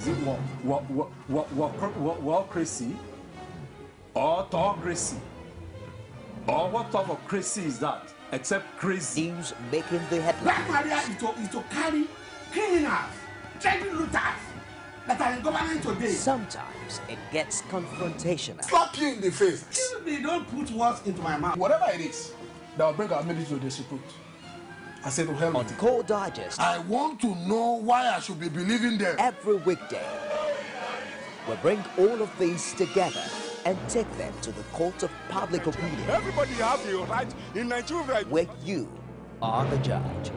Is it crazy or autocracy? Or what type of crazy is that? Except crazy. News making the headlines. Black Maria is to carry criminals, trading looters that are in government today. Sometimes it gets confrontational. Slap you in the face. Excuse me, don't put words into my mouth. Whatever it is that will bring our military to disrepute, I say to hell On with it. Core Digest, I want to know why I should be believing them. every weekday, we bring all of these together and take them to the court of public opinion, Everybody has a right in Nigeria. where you are the judge.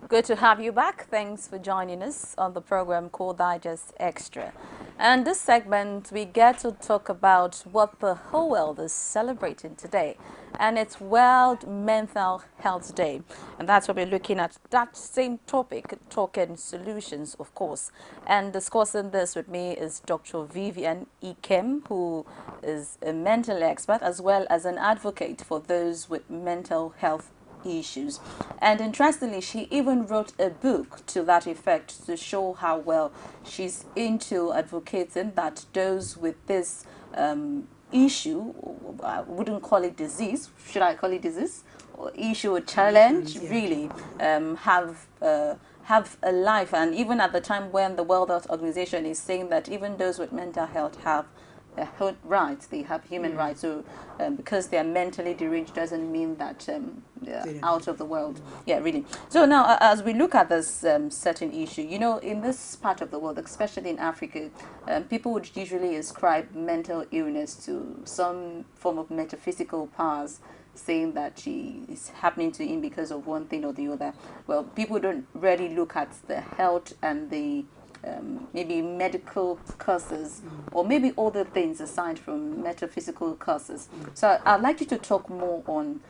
Good to have you back. Thanks for joining us on the program called Digest Extra. And this segment, we get to talk about what the whole world is celebrating today. And it's World Mental Health Day. And that's what we're looking at, that same topic, talking solutions, of course. And discussing this with me is Dr. Vivian Ikem, who is a mental expert as well as an advocate for those with mental health issues. And interestingly, she even wrote a book to that effect to show how well she's into advocating that those with this issue, I wouldn't call it disease, should I call it disease? Or issue or challenge, really have a life. And even at the time when the World Health Organization is saying that even those with mental health have rights, they have human rights. So because they are mentally deranged doesn't mean that they're out of the world. Yeah, really. So now, as we look at this certain issue, you know, in this part of the world, especially in Africa, people would usually ascribe mental illness to some form of metaphysical powers, saying that she is happening to him because of one thing or the other. Well, people don't really look at the health and the maybe medical causes or maybe other things aside from metaphysical causes. So I'd like you to talk more on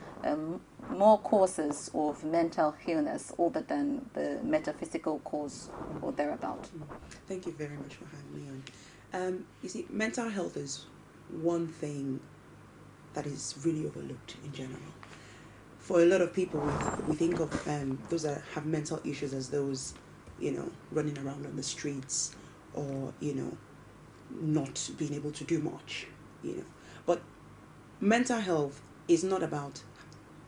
more causes of mental illness other than the metaphysical cause or thereabout. Thank you very much for having me on. You see, mental health is one thing that is really overlooked in general. For a lot of people, we think of those that have mental issues as those, you know, running around on the streets or, you know, not being able to do much, you know. But mental health is not about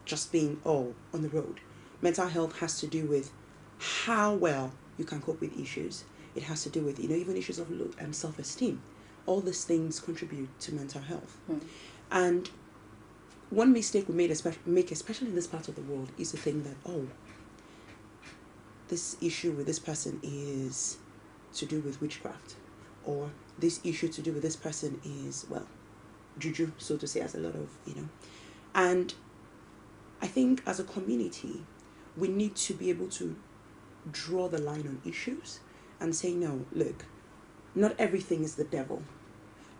just being, on the road. Mental health has to do with how well you can cope with issues. It has to do with, you know, even issues of self-esteem. All these things contribute to mental health. And one mistake we make, especially in this part of the world, is to think that, this issue with this person is to do with witchcraft, or this issue to do with this person is, well, juju, so to say, as a lot of, you know. And I think as a community, we need to be able to draw the line on issues and say, no, look, not everything is the devil.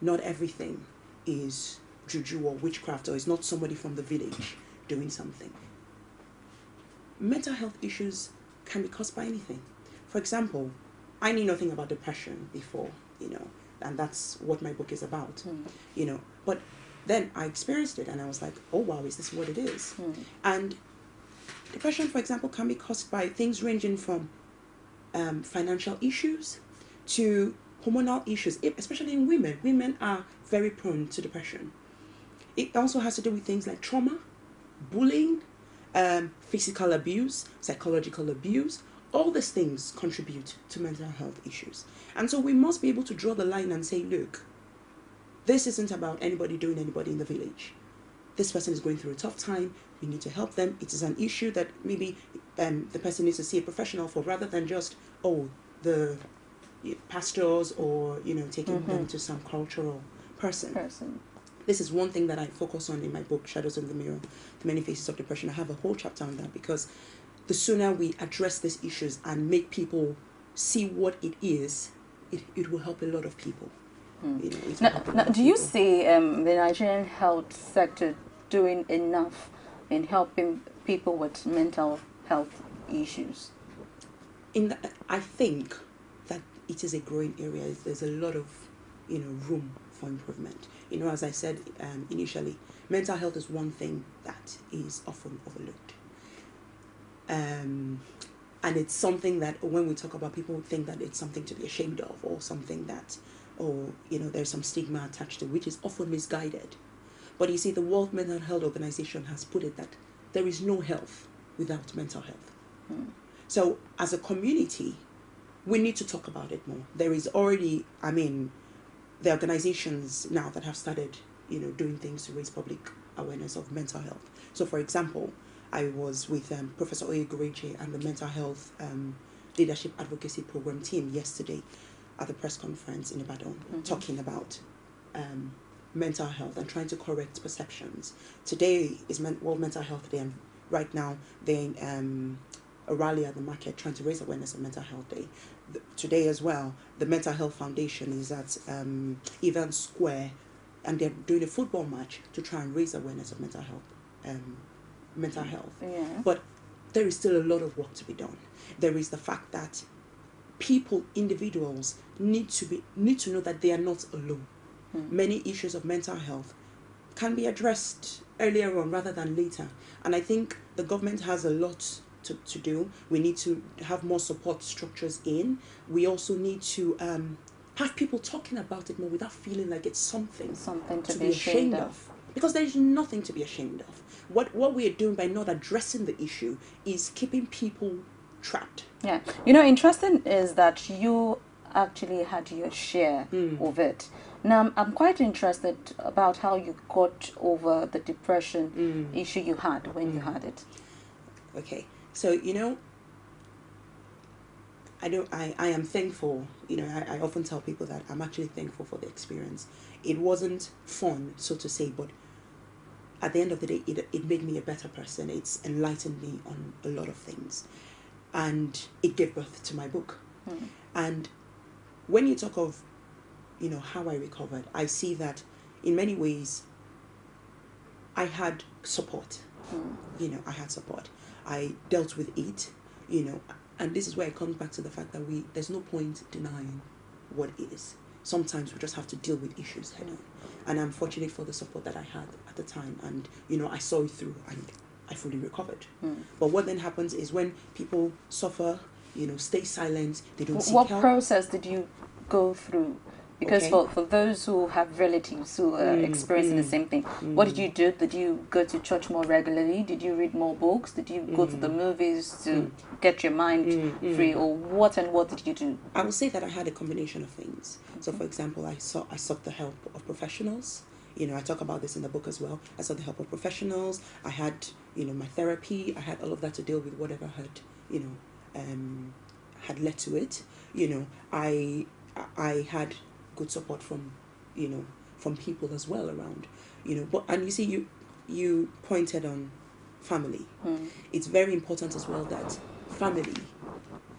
Not everything is juju or witchcraft, or it's not somebody from the village doing something. Mental health issues can be caused by anything. For example, I knew nothing about depression before, you know, and that's what my book is about, you know. But then I experienced it and I was like, oh wow, is this what it is? And depression, for example, can be caused by things ranging from financial issues to hormonal issues, especially in women. Women are very prone to depression. It also has to do with things like trauma, bullying, physical abuse, psychological abuse. All these things contribute to mental health issues. And so we must be able to draw the line and say, look, this isn't about anybody doing anybody in the village. This person is going through a tough time. We need to help them. It is an issue that maybe the person needs to see a professional for, rather than just, the pastors or, you know, taking them to some cultural person. This is one thing that I focus on in my book, Shadows of the Mirror, The Many Faces of Depression. I have a whole chapter on that, because the sooner we address these issues and make people see what it is, it will help a lot of people. You know, now, do you see the Nigerian health sector doing enough in helping people with mental health issues? I think that it is a growing area. There's a lot of room for improvement. As I said initially, mental health is one thing that is often overlooked. And it's something that when we talk about, people think that it's something to be ashamed of, or something that, there's some stigma attached to, which is often misguided. But you see, the World Mental Health Organization has put it that there is no health without mental health. So as a community, we need to talk about it more. There is already, the organizations now that have started, doing things to raise public awareness of mental health. So for example, I was with Professor Oyegureje and the Mental Health Leadership Advocacy Program team yesterday at the press conference in Ibadan, talking about mental health and trying to correct perceptions. Today is World Mental Health Day, and right now they're a rally at the market trying to raise awareness of Mental Health Day. Today as well, the Mental Health Foundation is at Evans Square, and they're doing a football match to try and raise awareness of mental health. Yeah. But there is still a lot of work to be done. There is the fact that individuals need to know that they are not alone. Many issues of mental health can be addressed earlier on rather than later. And I think the government has a lot to do. We need to have more support structures in. We also need to have people talking about it more without feeling like it's something to be ashamed of. Because there is nothing to be ashamed of. What we are doing by not addressing the issue is keeping people trapped. Yeah. Interesting is that you actually had your share of it. Now, I'm quite interested about how you got over the depression issue you had when you had it. Okay. So, I am thankful. I often tell people that I'm actually thankful for the experience. It wasn't fun, so to say, but at the end of the day, it made me a better person. It's enlightened me on a lot of things. And it gave birth to my book. And when you talk of, how I recovered, I see that in many ways I had support. I had support. I dealt with it, and this is where it comes back to the fact that there's no point denying what is. Sometimes we just have to deal with issues head on. And I'm fortunate for the support that I had at the time, and I saw it through and I fully recovered. But what then happens is when people suffer, stay silent, they don't seek help. What process did you go through? Because for those who have relatives who are experiencing the same thing, what did you do? Did you go to church more regularly? Did you read more books? Did you go to the movies to get your mind free? Or what did you do? I would say that I had a combination of things. So for example, I sought the help of professionals. I talk about this in the book as well. I sought the help of professionals. I had, my therapy. I had all of that to deal with whatever had led to it. I had good support from people as well around, and you see, you pointed on family. It's very important as well that family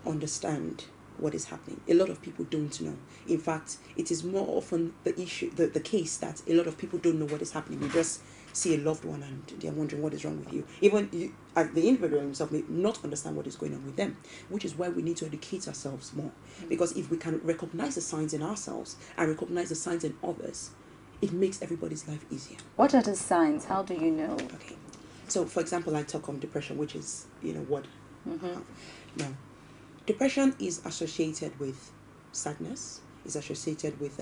understand what is happening. A lot of people don't know. In fact, it is more often the case that a lot of people don't know what is happening. You just see a loved one and they're wondering what is wrong with you. Even you, as the individual himself, may not understand what is going on with them, which is why we need to educate ourselves more. Because if we can recognize the signs in ourselves and recognize the signs in others, it makes everybody's life easier. What are the signs? How do you know? Okay. So, for example, I talk on depression, which is, what I have. Now, depression is associated with sadness, is associated with,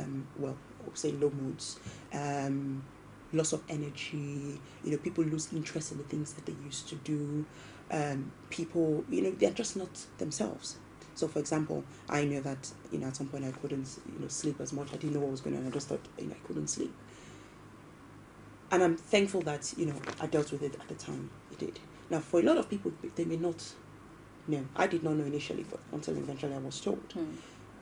say low moods, loss of energy, people lose interest in the things that they used to do, people, they're just not themselves. So, for example, I know that, at some point I couldn't, sleep as much. I didn't know what was going on. I just thought, I couldn't sleep. And I'm thankful that, I dealt with it at the time it did. Now, for a lot of people, they may not know. I did not know initially, until eventually I was told.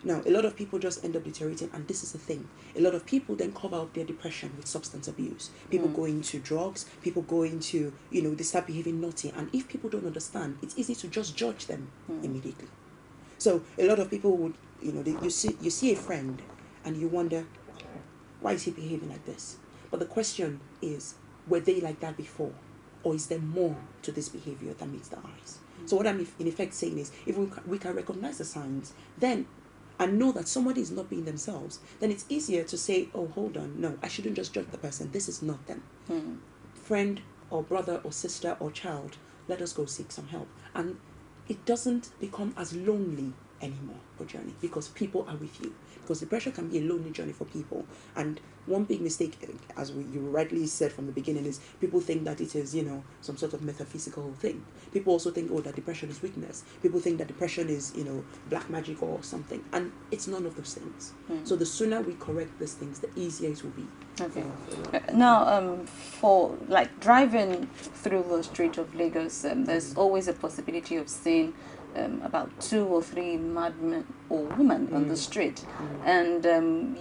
Now, a lot of people just end up deteriorating, and this is the thing. A lot of people then cover up their depression with substance abuse. People go into drugs, people go into, they start behaving naughty. And if people don't understand, it's easy to just judge them immediately. So a lot of people would, you see a friend and you wonder, why is he behaving like this? But the question is, were they like that before? Or is there more to this behavior that meets the eyes? So what I'm in effect saying is, if we can recognize the signs, then and know that somebody is not being themselves, then it's easier to say, oh, hold on, no, I shouldn't just judge the person. This is not them. Friend or brother or sister or child, let us go seek some help. And it doesn't become as lonely anymore for journey because people are with you. Because depression can be a lonely journey for people. And one big mistake, as you rightly said from the beginning, is people think that it is, some sort of metaphysical thing. People also think, that depression is weakness. People think that depression is, black magic or something. And it's none of those things. So the sooner we correct these things, the easier it will be. Okay. Now, for like driving through the street of Lagos, there's always a possibility of seeing about 2 or 3 madmen or women on the street, and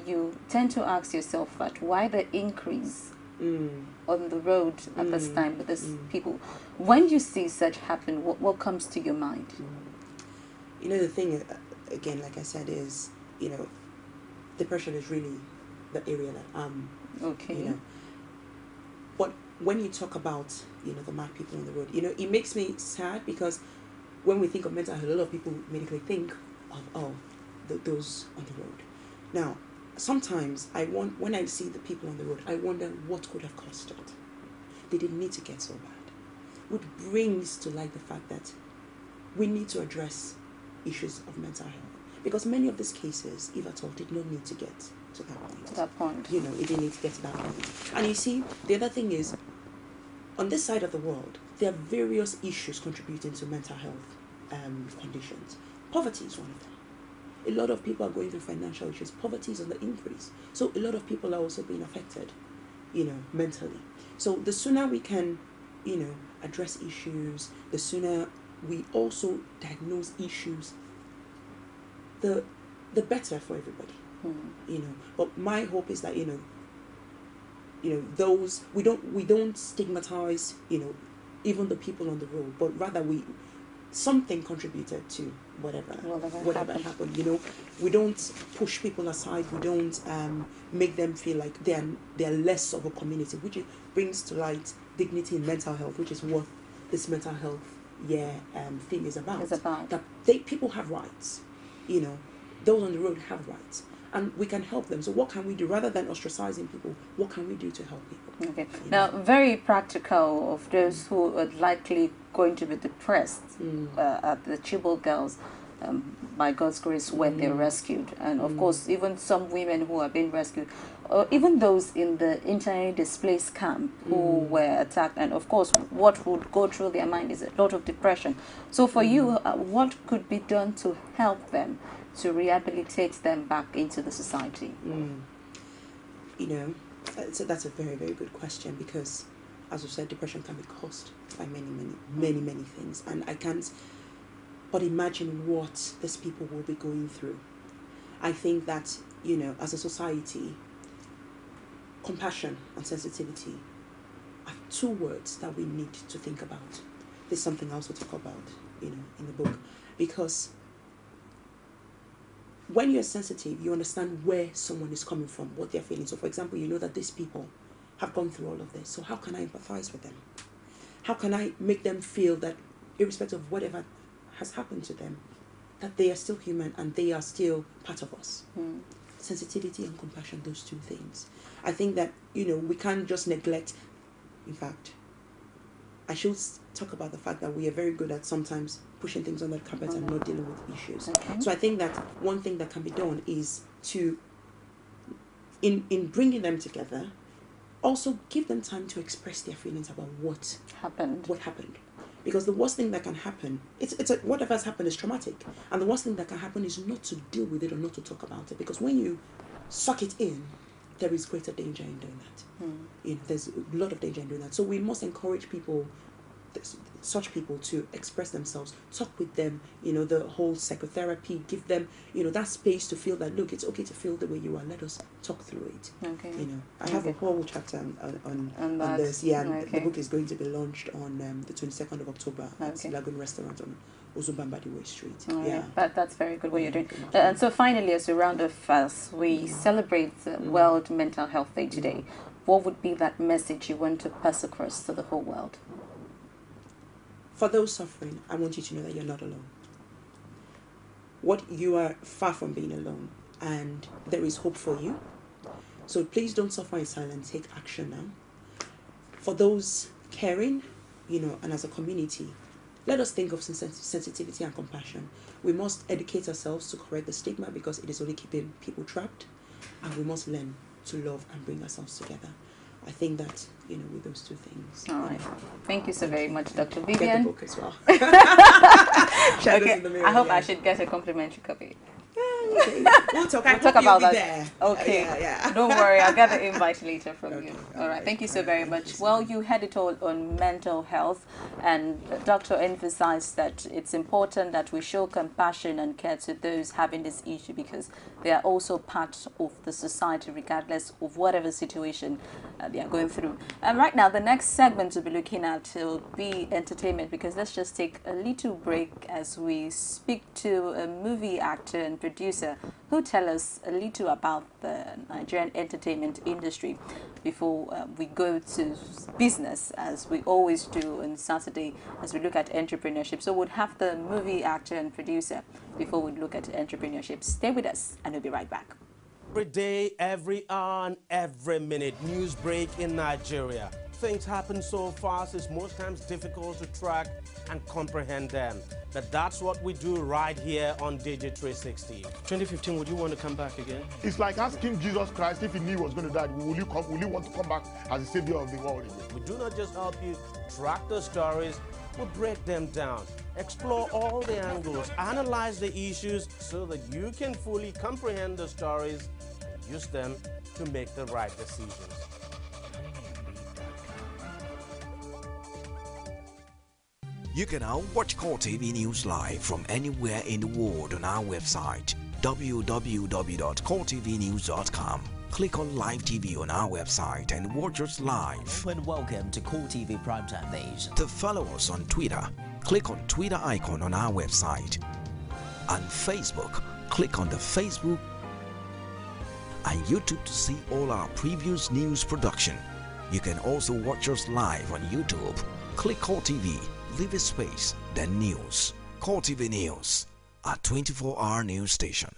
you tend to ask yourself that why the increase on the road at this time with these people. When you see such happen, what comes to your mind? The thing, again, like I said, is depression is really the area that okay. But when you talk about the mad people on the road, it makes me sad because when we think of mental health, a lot of people immediately think of those on the road. Now, sometimes when I see the people on the road, I wonder what could have caused it. They didn't need to get so bad. Which brings to light the fact that we need to address issues of mental health. Because many of these cases, if at all, did not need to get to that point. To that point. It didn't need to get to that point. And you see, the other thing is, on this side of the world, there are various issues contributing to mental health conditions. Poverty is one of them. A lot of people are going through financial issues. Poverty is on the increase. So a lot of people are also being affected, mentally. So the sooner we can, address issues, the sooner we also diagnose issues, the better for everybody. But my hope is that, those we don't stigmatize, even the people on the road, but rather something contributed to whatever happened. We don't push people aside. We don't make them feel like they're less of a community, which brings to light dignity in mental health, which is what this mental health thing is about. That people have rights. Those on the road have rights. And we can help them. So what can we do? Rather than ostracizing people, what can we do to help people? Okay. Now, very practical of those who are likely going to be depressed at the Chibok girls, by God's grace, when they're rescued. And of course, even some women who are being rescued, or even those in the internally displaced camp who were attacked. And of course, what would go through their mind is a lot of depression. So for you, what could be done to help them, to rehabilitate them back into the society? So that's a very, very good question, because as you said, depression can be caused by many things, and I can't but imagine what these people will be going through. I think that, as a society, compassion and sensitivity are 2 words that we need to think about. There's something else to talk about, in the book, because when you're sensitive, you understand where someone is coming from, what they're feeling. So, for example, you know that these people have gone through all of this. So how can I empathize with them? How can I make them feel that, irrespective of whatever has happened to them, that they are still human and they are still part of us? Sensitivity and compassion, those 2 things. I think that, we can't just neglect. In fact, I should talk about the fact that we are very good at sometimes pushing things under the carpet and not dealing with issues. Okay. So I think that one thing that can be done is to, in bringing them together, also give them time to express their feelings about what happened. Because the worst thing that can happen, whatever has happened is traumatic, and the worst thing that can happen is not to deal with it or not to talk about it. Because when you suck it in, there is greater danger in doing that. There's a lot of danger in doing that. So we must encourage people, such people, to express themselves, talk with them, the whole psychotherapy, give them, that space to feel that, look, it's okay to feel the way you are, let us talk through it. Okay. I have a whole chapter on this. Yeah, and the book is going to be launched on the 22nd of October at Lagoon Restaurant on Ozumbambadi Way Street. That's very good what you're doing. And so finally, as we round off, as we celebrate World Mental Health Day today, what would be that message you want to pass across to the whole world? For those suffering, I want you to know that you're not alone. what you are far from being alone, and there is hope for you. So please don't suffer in silence. Take action now. For those caring, and as a community, let us think of sensitivity and compassion. We must educate ourselves to correct the stigma because it is only keeping people trapped, and we must learn to love and bring ourselves together. I think that, with those two things. All right. Thank you so very much, Dr. Vivian. Get the book as well. Okay. I hope I should get a complimentary copy. Okay. We'll talk about that. There. Okay. Yeah. Don't worry, I'll get the invite later from you. All right. Okay. Thank you so very much. Well, you had it all on mental health, and the doctor emphasized that it's important that we show compassion and care to those having this issue because they are also part of the society, regardless of whatever situation they are going through. And right now, the next segment we'll be looking at will be entertainment, because let's just take a little break as we speak to a movie actor and producer who tell us a little about the Nigerian entertainment industry before we go to business, as we always do on Saturday as we look at entrepreneurship. So we'll have the movie actor and producer before we look at entrepreneurship. Stay with us and we'll be right back. Every day, every hour, and every minute, news break in Nigeria. Things happen so fast, it's most times difficult to track and comprehend them. But that's what we do right here on Digi360. 2015, would you want to come back again? It's like asking Jesus Christ if he knew he was going to die, will you want to come back as the savior of the world again? We do not just help you track the stories, we break them down, explore all the angles, analyze the issues so that you can fully comprehend the stories and use them to make the right decisions. You can now watch Core TV News live from anywhere in the world on our website www.coretvnews.com. Click on Live TV on our website and watch us live. And welcome to Core TV Primetime Days. To follow us on Twitter, click on Twitter icon on our website. On Facebook, click on the Facebook and YouTube to see all our previous news production. You can also watch us live on YouTube. Click Core TV, leave a space, then News. Core TV News, a 24-hour news station.